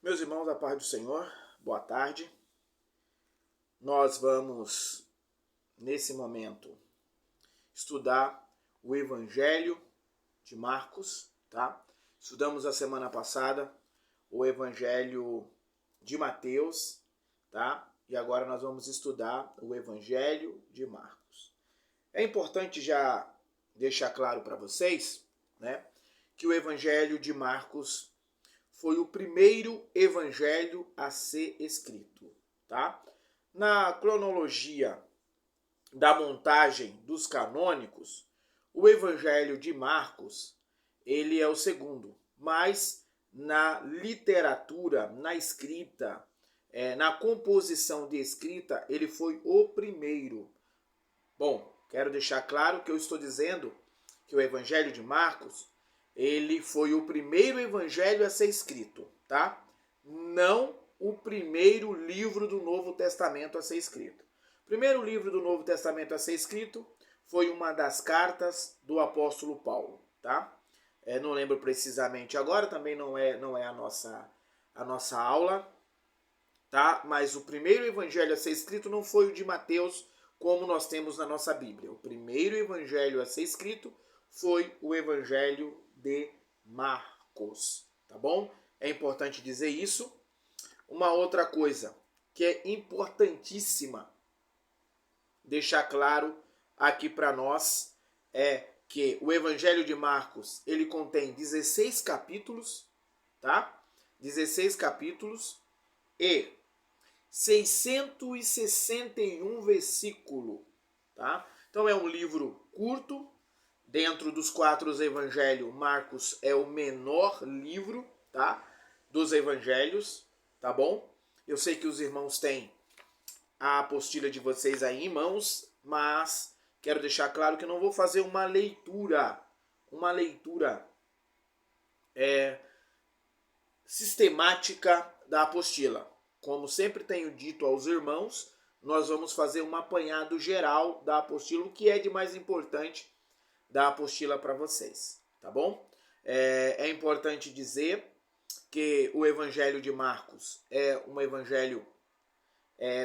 Meus irmãos, a paz do Senhor, boa tarde. Nós vamos, nesse momento, estudar o Evangelho de Marcos, tá? Estudamos a semana passada o Evangelho de Mateus, tá? E agora nós vamos estudar o Evangelho de Marcos. É importante já deixar claro para vocês, né, que o Evangelho de Marcos foi o primeiro evangelho a ser escrito, tá? Na cronologia da montagem dos canônicos, o evangelho de Marcos, ele é o segundo, mas na literatura, na escrita, na composição de escrita, ele foi o primeiro. Bom, quero deixar claro que eu estou dizendo que o evangelho de Marcos ele foi o primeiro evangelho a ser escrito, tá? Não o primeiro livro do Novo Testamento a ser escrito. O primeiro livro do Novo Testamento a ser escrito foi uma das cartas do apóstolo Paulo, tá? Não lembro precisamente agora, também não é a nossa aula, tá? Mas o primeiro evangelho a ser escrito não foi o de Mateus, como nós temos na nossa Bíblia. O primeiro evangelho a ser escrito foi o evangelho de Marcos, tá bom? É importante dizer isso. Uma outra coisa que é importantíssima deixar claro aqui para nós é que o Evangelho de Marcos, ele contém 16 capítulos, tá? 16 capítulos e 661 versículos, tá? Então é um livro curto. Dentro dos 4 evangelhos, Marcos é o menor livro, tá? Dos evangelhos, tá bom? Eu sei que os irmãos têm a apostila de vocês aí em mãos, mas quero deixar claro que eu não vou fazer uma leitura sistemática da apostila. Como sempre tenho dito aos irmãos, nós vamos fazer um apanhado geral da apostila, o que é de mais importante da apostila para vocês, tá bom? É importante dizer que o Evangelho de Marcos é um evangelho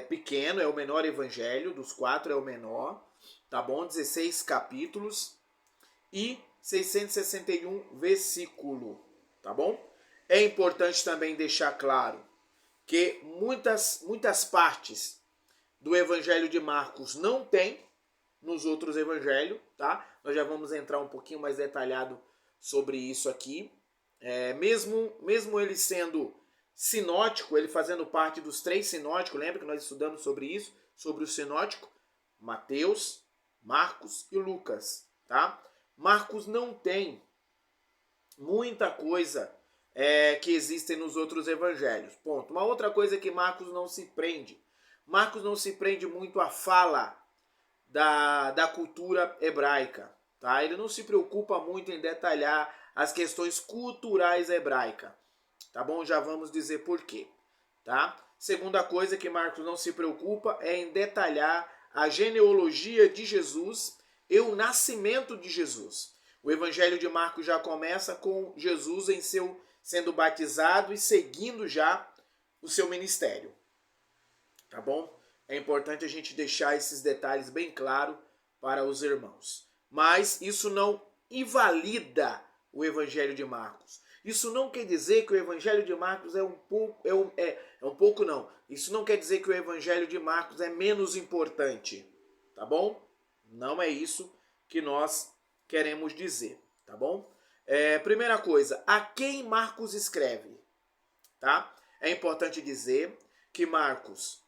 pequeno, é o menor evangelho, dos 4 é o menor, tá bom? 16 capítulos e 661 versículos, tá bom? É importante também deixar claro que muitas partes do Evangelho de Marcos não tem nos outros evangelhos, tá? Nós já vamos entrar um pouquinho mais detalhado sobre isso aqui. Mesmo ele sendo sinótico, ele fazendo parte dos 3 sinóticos, lembra que nós estudamos sobre isso, sobre o sinótico? Mateus, Marcos e Lucas, tá? Marcos não tem muita coisa que existe nos outros evangelhos, ponto. Uma outra coisa é que Marcos não se prende. Marcos não se prende muito à fala da cultura hebraica, tá? Ele não se preocupa muito em detalhar as questões culturais hebraicas, tá bom? Já vamos dizer por quê, tá? Segunda coisa que Marcos não se preocupa é em detalhar a genealogia de Jesus e o nascimento de Jesus. O Evangelho de Marcos já começa com Jesus sendo batizado e seguindo já o seu ministério, tá bom? É importante a gente deixar esses detalhes bem claros para os irmãos. Mas isso não invalida o Evangelho de Marcos. Isso não quer dizer que o Evangelho de Marcos é um pouco não. Isso não quer dizer que o Evangelho de Marcos é menos importante, tá bom? Não é isso que nós queremos dizer, tá bom? Primeira coisa, a quem Marcos escreve, tá? É importante dizer que Marcos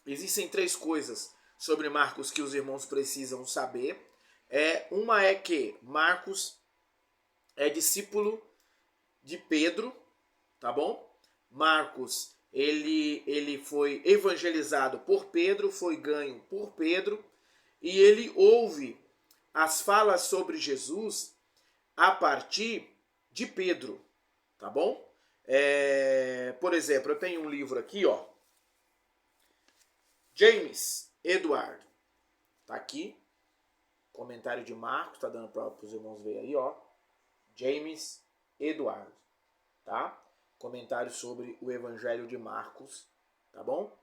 existem 3 coisas sobre Marcos que os irmãos precisam saber. Uma é que Marcos é discípulo de Pedro, tá bom? Marcos, ele foi evangelizado por Pedro, foi ganho por Pedro, e ele ouve as falas sobre Jesus a partir de Pedro, tá bom? Por exemplo, eu tenho um livro aqui, ó, James Edward, tá aqui, comentário de Marcos, tá dando para os irmãos ver aí, ó, James Edward, tá? comentário sobre o Evangelho de Marcos, tá bom?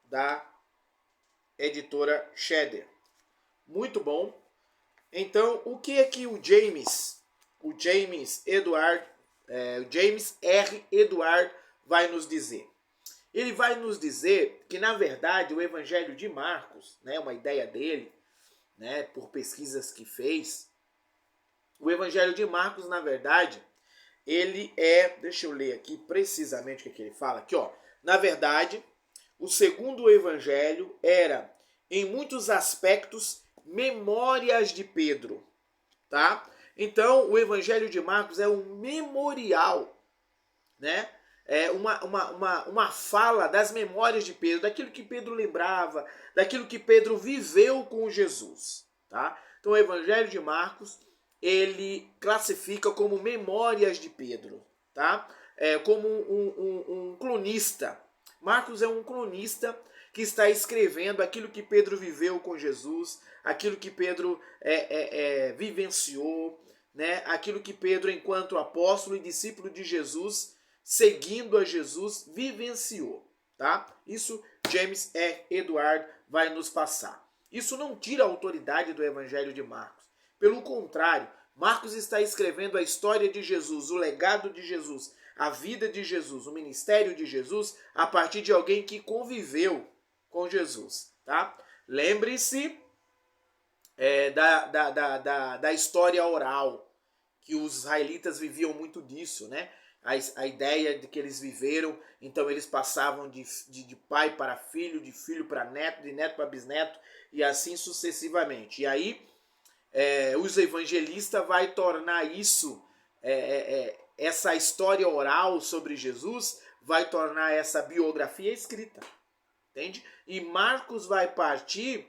Da editora Cheder. Muito bom. Então, o que é que o James R. Edward vai nos dizer? Ele vai nos dizer que, na verdade, o Evangelho de Marcos, né, uma ideia dele, né, por pesquisas que fez, o Evangelho de Marcos, na verdade, ele é, deixa eu ler aqui precisamente o que ele fala aqui, ó. Na verdade, o segundo evangelho era, em muitos aspectos, memórias de Pedro, tá? Então, o Evangelho de Marcos é um memorial, né? É uma fala das memórias de Pedro, daquilo que Pedro lembrava, daquilo que Pedro viveu com Jesus, tá? Então, o Evangelho de Marcos, ele classifica como memórias de Pedro, tá? Como um cronista. Marcos é um cronista que está escrevendo aquilo que Pedro viveu com Jesus, aquilo que Pedro vivenciou, né? Aquilo que Pedro, enquanto apóstolo e discípulo de Jesus, seguindo a Jesus, vivenciou, tá? Isso James R. Edward vai nos passar. Isso não tira a autoridade do Evangelho de Marcos. Pelo contrário, Marcos está escrevendo a história de Jesus, o legado de Jesus, a vida de Jesus, o ministério de Jesus, a partir de alguém que conviveu com Jesus, tá? Lembre-se da história oral, que os israelitas viviam muito disso, né? A ideia de que eles viveram, então eles passavam de pai para filho, de filho para neto, de neto para bisneto, e assim sucessivamente. E aí, os evangelistas vai tornar isso, essa história oral sobre Jesus, vai tornar essa biografia escrita, entende? E Marcos vai partir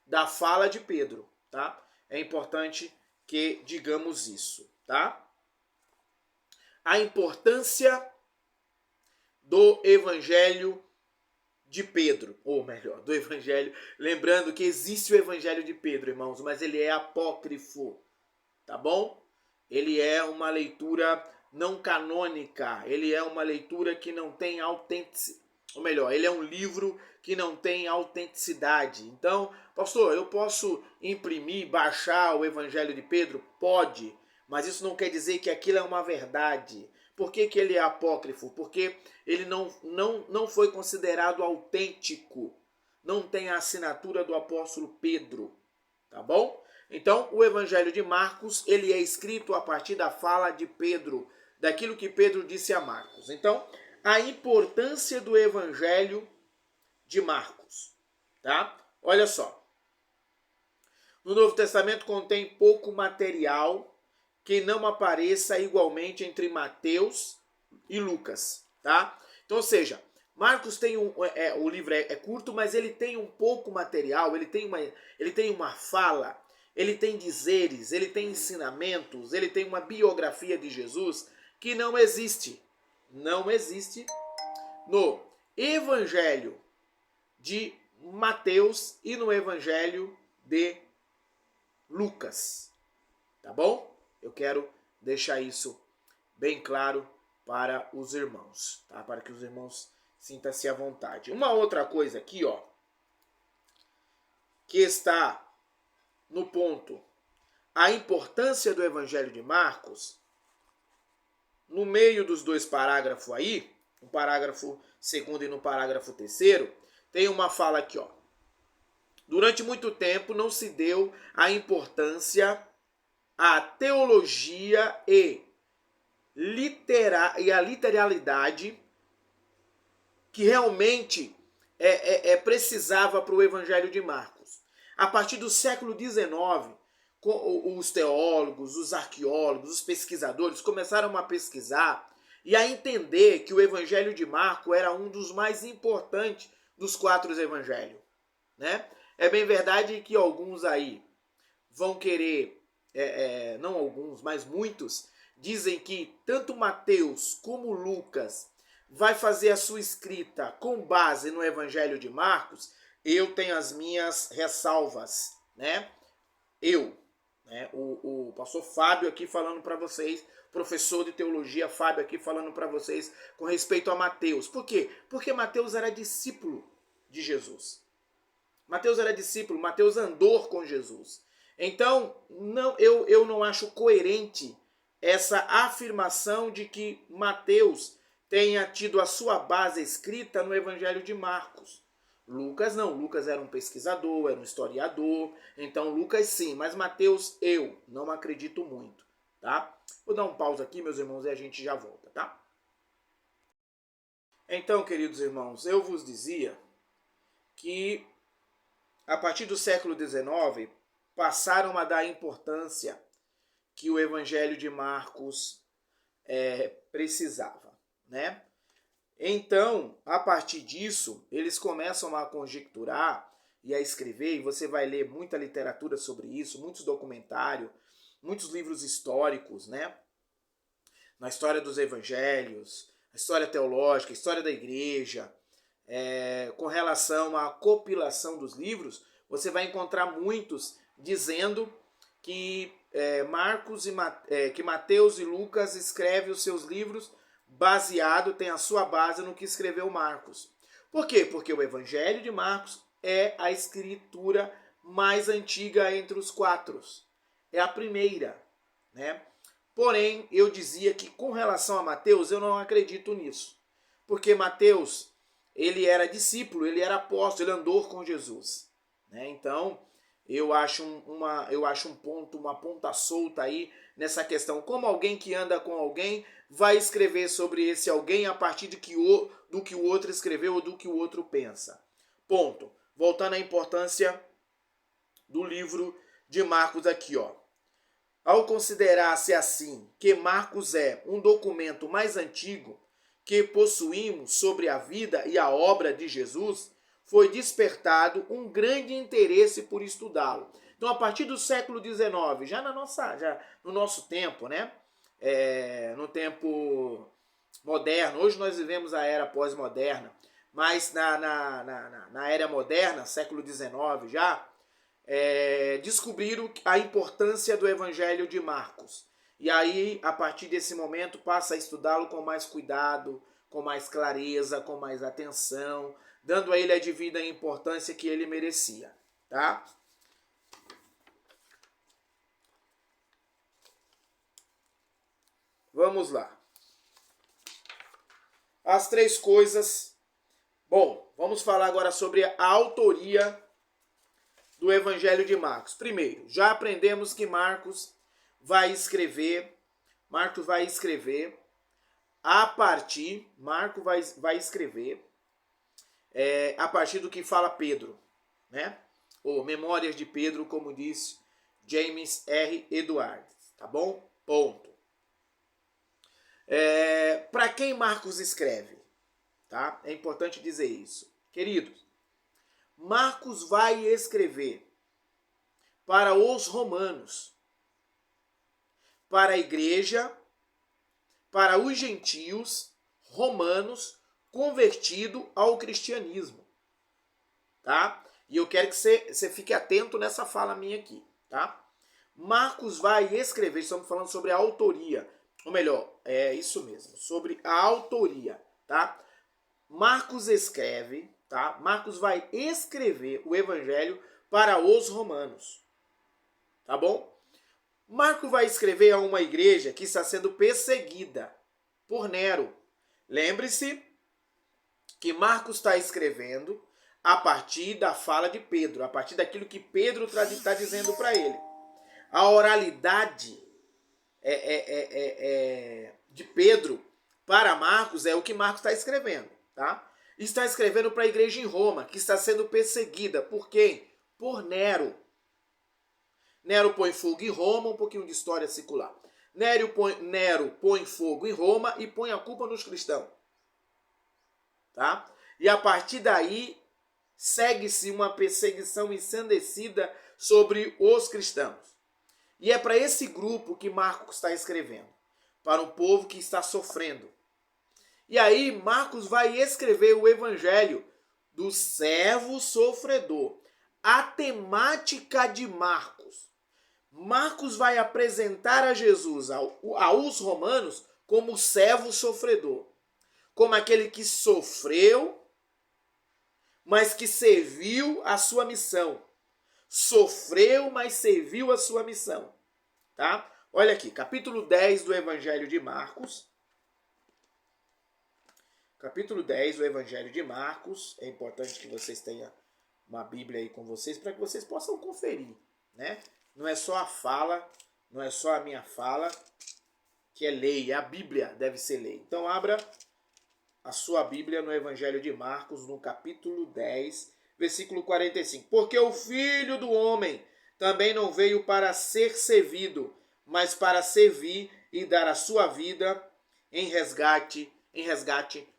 da fala de Pedro, tá? É importante que digamos isso, tá? A importância do Evangelho de Pedro, ou melhor, do Evangelho, lembrando que existe o Evangelho de Pedro, irmãos, mas ele é apócrifo, tá bom? Ele é uma leitura não canônica, ele é uma leitura que não tem autenticidade, ou melhor, ele é um livro que não tem autenticidade. Então, pastor, eu posso imprimir, baixar o Evangelho de Pedro? Pode, mas isso não quer dizer que aquilo é uma verdade. Por que ele é apócrifo? Porque ele não foi considerado autêntico. Não tem a assinatura do apóstolo Pedro, tá bom? Então, o Evangelho de Marcos, ele é escrito a partir da fala de Pedro, daquilo que Pedro disse a Marcos. Então, a importância do Evangelho de Marcos, tá? Olha só. No Novo Testamento contém pouco material que não apareça igualmente entre Mateus e Lucas, tá? Então, ou seja, Marcos tem o livro é curto, mas ele tem um pouco material, ele tem uma fala, ele tem dizeres, ele tem ensinamentos, ele tem uma biografia de Jesus que não existe no Evangelho de Mateus e no Evangelho de Lucas, tá bom? Eu quero deixar isso bem claro para os irmãos, tá? Para que os irmãos sintam-se à vontade. Uma outra coisa aqui, ó, que está no ponto, a importância do Evangelho de Marcos, no meio dos dois parágrafos aí, no parágrafo 2º e no parágrafo 3º, tem uma fala aqui, ó. Durante muito tempo não se deu a importância à teologia e a literalidade que realmente precisava para o Evangelho de Marcos. A partir do século XIX, os teólogos, os arqueólogos, os pesquisadores começaram a pesquisar e a entender que o Evangelho de Marcos era um dos mais importantes dos 4 evangelhos, né? É bem verdade que alguns aí vão querer, não alguns, mas muitos, dizem que tanto Mateus como Lucas vai fazer a sua escrita com base no Evangelho de Marcos. Eu tenho as minhas ressalvas, né? né? O pastor Fábio aqui falando para vocês, professor de teologia Fábio aqui falando para vocês com respeito a Mateus. Por quê? Porque Mateus era discípulo de Jesus. Mateus era discípulo, Mateus andou com Jesus. Então, eu não acho coerente essa afirmação de que Mateus tenha tido a sua base escrita no Evangelho de Marcos. Lucas não, Lucas era um pesquisador, era um historiador, então Lucas sim, mas Mateus eu não acredito muito, tá? Vou dar um pause aqui, meus irmãos, e a gente já volta, tá? Então, queridos irmãos, eu vos dizia que a partir do século XIX passaram a dar importância que o Evangelho de Marcos precisava, né? Então, a partir disso, eles começam a conjecturar e a escrever, e você vai ler muita literatura sobre isso, muitos documentários, muitos livros históricos, né? Na história dos evangelhos, a história teológica, a história da igreja, com relação à compilação dos livros, você vai encontrar muitos dizendo que que Mateus e Lucas escrevem os seus livros tem a sua base no que escreveu Marcos. Por quê? Porque o Evangelho de Marcos é a escritura mais antiga entre os quatro. É a primeira, né? Porém, eu dizia que com relação a Mateus, eu não acredito nisso. Porque Mateus, ele era discípulo, ele era apóstolo, ele andou com Jesus, né? Então, eu acho uma ponta solta aí nessa questão. Como alguém que anda com alguém vai escrever sobre esse alguém a partir do que o outro escreveu ou do que o outro pensa. Ponto. Voltando à importância do livro de Marcos aqui, ó. Ao considerar-se assim que Marcos é um documento mais antigo que possuímos sobre a vida e a obra de Jesus, foi despertado um grande interesse por estudá-lo. Então, a partir do século XIX, já no nosso tempo, né? No tempo moderno, hoje nós vivemos a era pós-moderna, mas na era moderna, século XIX já, descobriram a importância do Evangelho de Marcos. E aí, a partir desse momento, passa a estudá-lo com mais cuidado, com mais clareza, com mais atenção, dando a ele a devida importância que ele merecia, tá? Vamos lá. As três coisas. Bom, vamos falar agora sobre a autoria do Evangelho de Marcos. Primeiro, já aprendemos que Marcos vai escrever a partir a partir do que fala Pedro, né? Ou Memórias de Pedro, como disse James R. Edwards, tá bom? Ponto. Para quem Marcos escreve, tá? É importante dizer isso. Queridos, Marcos vai escrever para os romanos, para a igreja, para os gentios romanos convertidos ao cristianismo, tá? E eu quero que você fique atento nessa fala minha aqui, tá? Marcos vai escrever, estamos falando sobre a autoria, ou melhor, é isso mesmo, sobre a autoria, tá? Marcos escreve, tá? Marcos vai escrever o evangelho para os romanos, tá bom? Marcos vai escrever a uma igreja que está sendo perseguida por Nero. Lembre-se que Marcos está escrevendo a partir da fala de Pedro, a partir daquilo que Pedro está dizendo para ele. A oralidade de Pedro para Marcos é o que Marcos está escrevendo, tá? Está escrevendo para a igreja em Roma, que está sendo perseguida. Por quem? Por Nero. Nero põe fogo em Roma, um pouquinho de história secular. Nero põe fogo em Roma e põe a culpa nos cristãos. Tá? E a partir daí, segue-se uma perseguição ensandecida sobre os cristãos. E é para esse grupo que Marcos está escrevendo, para um povo que está sofrendo. E aí, Marcos vai escrever o evangelho do servo sofredor. A temática de Marcos, Marcos vai apresentar a Jesus aos romanos como servo sofredor, como aquele que sofreu, mas que serviu a sua missão. Sofreu, mas serviu a sua missão. Tá? Olha aqui, capítulo 10 do Evangelho de Marcos. Capítulo 10 do Evangelho de Marcos. É importante que vocês tenham uma Bíblia aí com vocês para que vocês possam conferir, né? Não é só a fala, não é só a minha fala que é lei, a Bíblia deve ser lei. Então abra a sua Bíblia no Evangelho de Marcos, no capítulo 10, versículo 45. Porque o Filho do Homem também não veio para ser servido, mas para servir e dar a sua vida em resgate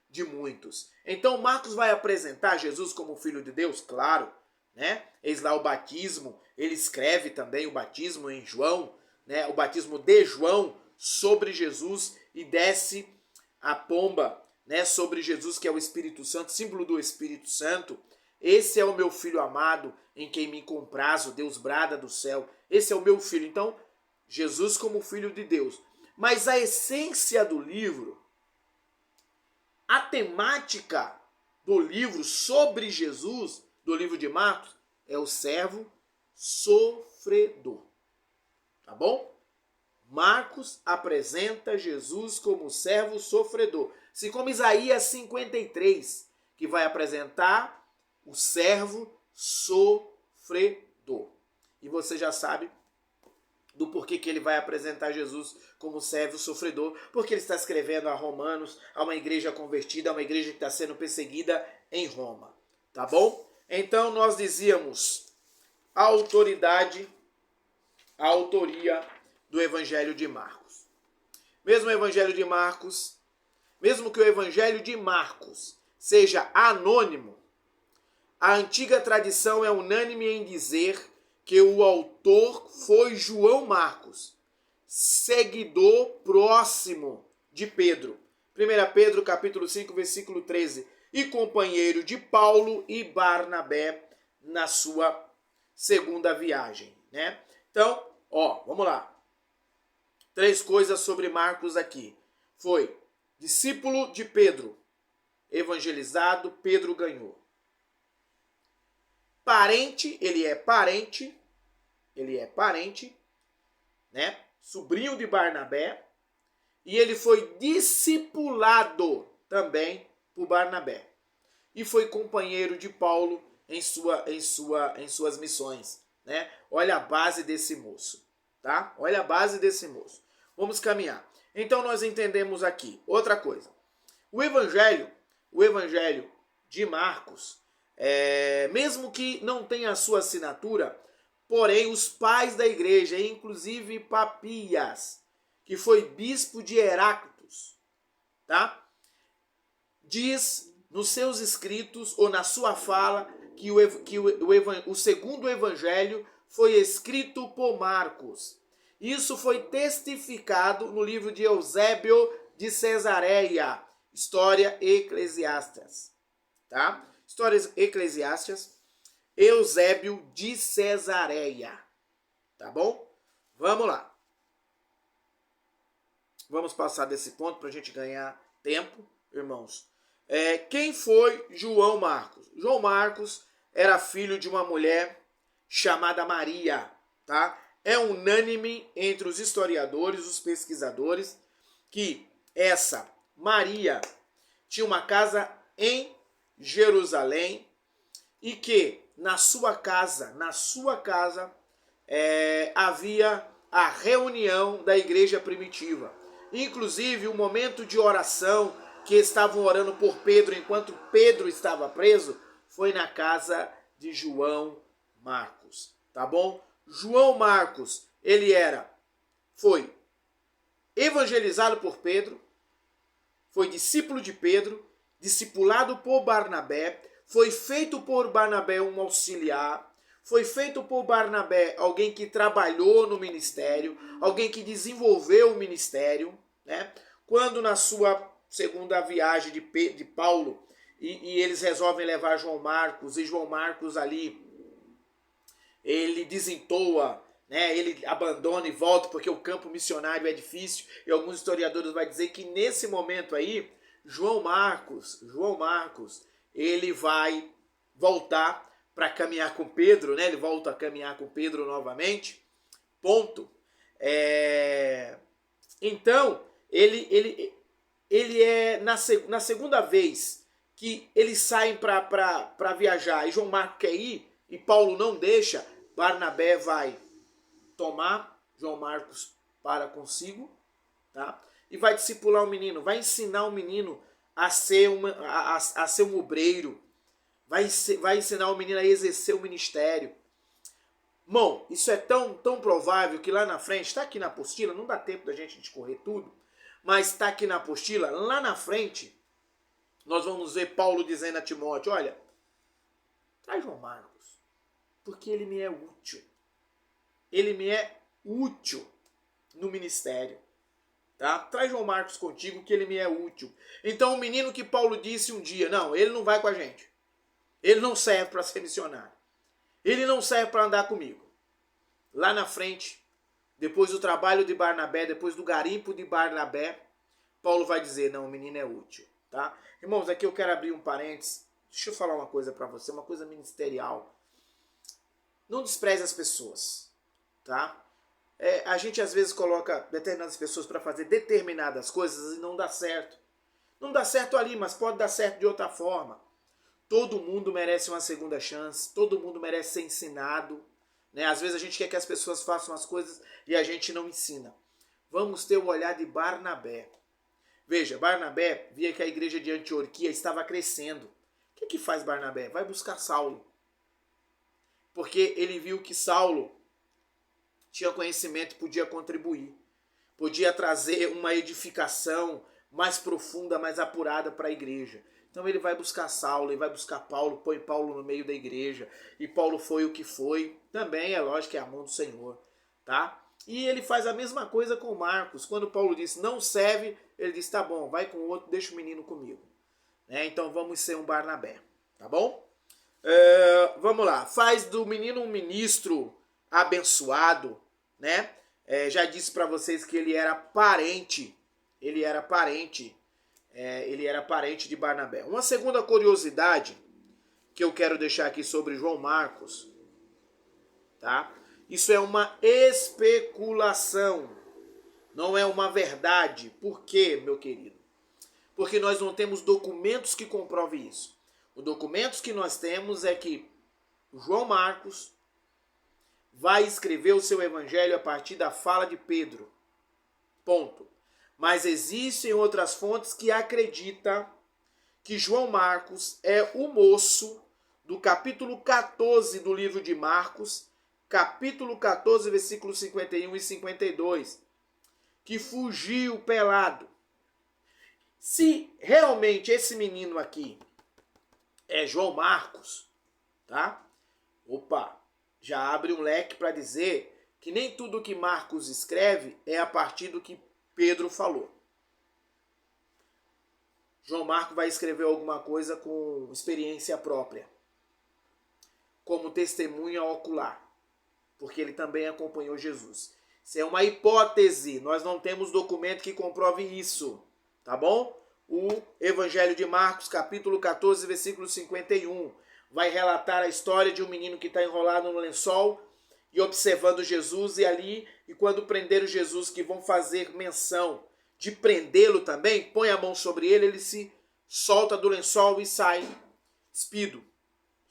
de muitos. Então Marcos vai apresentar Jesus como Filho de Deus, claro, né? Eis lá o batismo, ele escreve também o batismo em João, né? O batismo de João sobre Jesus e desce a pomba, né? Sobre Jesus, que é o Espírito Santo, símbolo do Espírito Santo. Esse é o meu filho amado, em quem me comprazo, Deus brada do céu. Esse é o meu filho. Então, Jesus como Filho de Deus. Mas a essência do livro, a temática do livro sobre Jesus, do livro de Marcos, é o servo sofredor. Tá bom? Marcos apresenta Jesus como servo sofredor. Assim como Isaías 53, que vai apresentar o servo sofredor. E você já sabe do porquê que ele vai apresentar Jesus como servo sofredor, porque ele está escrevendo a Romanos, a uma igreja convertida, a uma igreja que está sendo perseguida em Roma. Tá bom? Então nós dizíamos a autoridade, a autoria do Evangelho de Marcos. Mesmo o Evangelho de Marcos, mesmo que o Evangelho de Marcos seja anônimo, a antiga tradição é unânime em dizer que o autor foi João Marcos, seguidor próximo de Pedro. 1 Pedro capítulo 5, versículo 13. E companheiro de Paulo e Barnabé na sua segunda viagem, né? Então, vamos lá. 3 coisas sobre Marcos aqui. Foi discípulo de Pedro, evangelizado, Pedro ganhou. Parente, ele é parente, né? Sobrinho de Barnabé, e ele foi discipulado também por Barnabé. E foi companheiro de Paulo em suas missões, né? Olha a base desse moço, tá? Olha a base desse moço. Vamos caminhar. Então nós entendemos aqui outra coisa. O evangelho de Marcos, mesmo que não tenha a sua assinatura, porém os pais da igreja, inclusive Papias, que foi bispo de Heráclitos, tá? Diz nos seus escritos ou na sua fala que o segundo evangelho foi escrito por Marcos. Isso foi testificado no livro de Eusébio de Cesareia, História Eclesiásticas, tá? Histórias Eclesiásticas, Eusébio de Cesareia, tá bom? Vamos lá. Vamos passar desse ponto para a gente ganhar tempo, irmãos. Quem foi João Marcos? João Marcos era filho de uma mulher chamada Maria, tá? É unânime entre os historiadores, os pesquisadores, que essa Maria tinha uma casa em Jerusalém e que na sua casa havia a reunião da igreja primitiva. Inclusive o momento de oração que estavam orando por Pedro enquanto Pedro estava preso foi na casa de João Marcos, tá bom? João Marcos, foi evangelizado por Pedro, foi discípulo de Pedro, discipulado por Barnabé, foi feito por Barnabé um auxiliar, foi feito por Barnabé alguém que trabalhou no ministério, alguém que desenvolveu o ministério, né? Quando na sua segunda viagem de Paulo, e eles resolvem levar João Marcos, e João Marcos ali, ele desentoa né? Ele abandona e volta porque o campo missionário é difícil, e alguns historiadores vão dizer que nesse momento aí, João Marcos, ele vai voltar para caminhar com Pedro, né? Ele volta a caminhar com Pedro novamente, ponto. Então, ele é na segunda vez que eles saem para viajar e João Marcos quer ir e Paulo não deixa, Barnabé vai tomar João Marcos para consigo, tá? E vai discipular o menino, vai ensinar o menino a ser um obreiro, vai ensinar o menino a exercer o ministério. Bom, isso é tão provável que lá na frente, está aqui na apostila, não dá tempo da gente discorrer tudo, mas está aqui na apostila, lá na frente, nós vamos ver Paulo dizendo a Timóteo, olha, traz João Marcos, porque ele me é útil. Ele me é útil no ministério. Tá? Traz João Marcos contigo que ele me é útil. Então o menino que Paulo disse um dia, não, ele não vai com a gente. Ele não serve para ser missionário. Ele não serve para andar comigo. Lá na frente, depois do trabalho de Barnabé, depois do garimpo de Barnabé, Paulo vai dizer, não, o menino é útil. Tá? Irmãos, aqui eu quero abrir um parênteses. Deixa eu falar uma coisa para você, uma coisa ministerial. Não despreze as pessoas. Tá? A gente às vezes coloca determinadas pessoas para fazer determinadas coisas e não dá certo. Não dá certo ali, mas pode dar certo de outra forma. Todo mundo merece uma segunda chance, todo mundo merece ser ensinado. Né? Às vezes a gente quer que as pessoas façam as coisas e a gente não ensina. Vamos ter o olhar de Barnabé. Veja, Barnabé via que a igreja de Antioquia estava crescendo. O que faz Barnabé? Vai buscar Saulo. Porque ele viu que Saulo tinha conhecimento e podia contribuir. Podia trazer uma edificação mais profunda, mais apurada para a igreja. Então ele vai buscar Saulo, ele vai buscar Paulo, põe Paulo no meio da igreja. E Paulo foi o que foi. Também é lógico que é a mão do Senhor. Tá? E ele faz a mesma coisa com Marcos. Quando Paulo disse não serve, ele disse tá bom, vai com o outro, deixa o menino comigo. Então vamos ser um Barnabé. Tá bom? Vamos lá. Faz do menino um ministro abençoado, né? Já disse para vocês que ele era parente de Barnabé. Uma segunda curiosidade que eu quero deixar aqui sobre João Marcos, tá? Isso é uma especulação, não é uma verdade. Por quê, meu querido? Porque nós não temos documentos que comprovem isso. Os documentos que nós temos é que João Marcos vai escrever o seu evangelho a partir da fala de Pedro. Ponto. Mas existem outras fontes que acreditam que João Marcos é o moço do capítulo 14 do livro de Marcos, capítulo 14, versículos 51 e 52, que fugiu pelado. Se realmente esse menino aqui é João Marcos, tá? Opa, já abre um leque para dizer que nem tudo que Marcos escreve é a partir do que Pedro falou. João Marcos vai escrever alguma coisa com experiência própria, como testemunha ocular, porque ele também acompanhou Jesus. Isso é uma hipótese, nós não temos documento que comprove isso, tá bom? O Evangelho de Marcos, capítulo 14, versículo 51, vai relatar a história de um menino que está enrolado no lençol e observando Jesus, e quando prenderam Jesus, que vão fazer menção de prendê-lo também, põe a mão sobre ele, ele se solta do lençol e sai despido,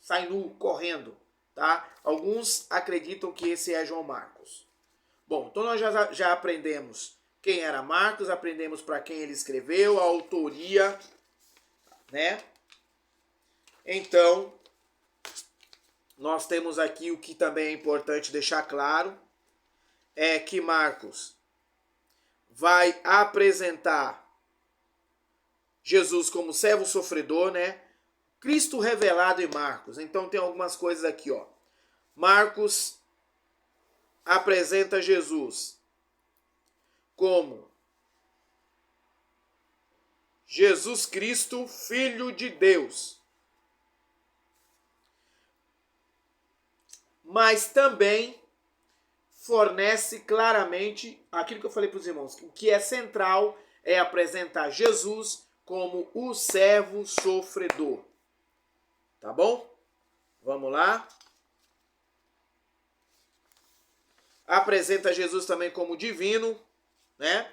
sai nu, correndo. Tá? Alguns acreditam que esse é João Marcos. Bom, então nós já aprendemos quem era Marcos, aprendemos para quem ele escreveu, a autoria, né? Então, nós temos aqui o que também é importante deixar claro, é que Marcos vai apresentar Jesus como servo sofredor, né? Cristo revelado em Marcos. Então tem algumas coisas aqui, ó. Marcos apresenta Jesus como Jesus Cristo, Filho de Deus. Mas também fornece claramente aquilo que eu falei para os irmãos. O que é central é apresentar Jesus como o servo sofredor. Tá bom? Vamos lá. Apresenta Jesus também como divino, né?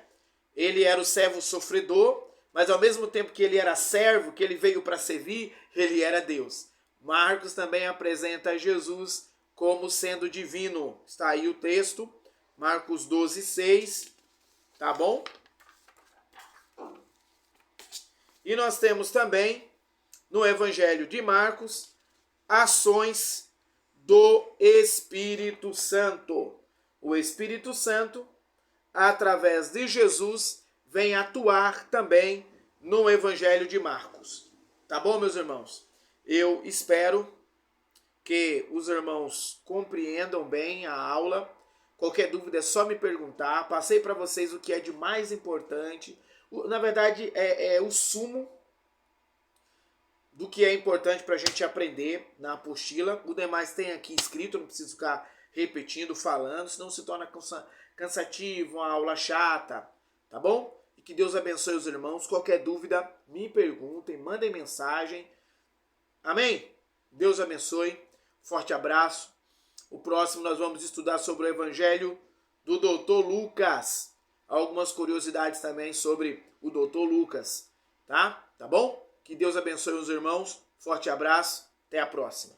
Ele era o servo sofredor, mas ao mesmo tempo que ele era servo, que ele veio para servir, ele era Deus. Marcos também apresenta Jesus como sendo divino. Está aí o texto, Marcos 12, 6, tá bom? E nós temos também, no Evangelho de Marcos, ações do Espírito Santo. O Espírito Santo, através de Jesus, vem atuar também no Evangelho de Marcos. Tá bom, meus irmãos? Eu espero que os irmãos compreendam bem a aula. Qualquer dúvida é só me perguntar. Passei para vocês o que é de mais importante. Na verdade, é o sumo do que é importante para a gente aprender na apostila. O demais tem aqui escrito, não preciso ficar repetindo, falando, senão se torna cansativo, uma aula chata, tá bom? E que Deus abençoe os irmãos. Qualquer dúvida, me perguntem, mandem mensagem. Amém? Deus abençoe. Forte abraço. O próximo nós vamos estudar sobre o Evangelho do Dr. Lucas. Algumas curiosidades também sobre o Dr. Lucas, tá? Tá bom? Que Deus abençoe os irmãos. Forte abraço. Até a próxima.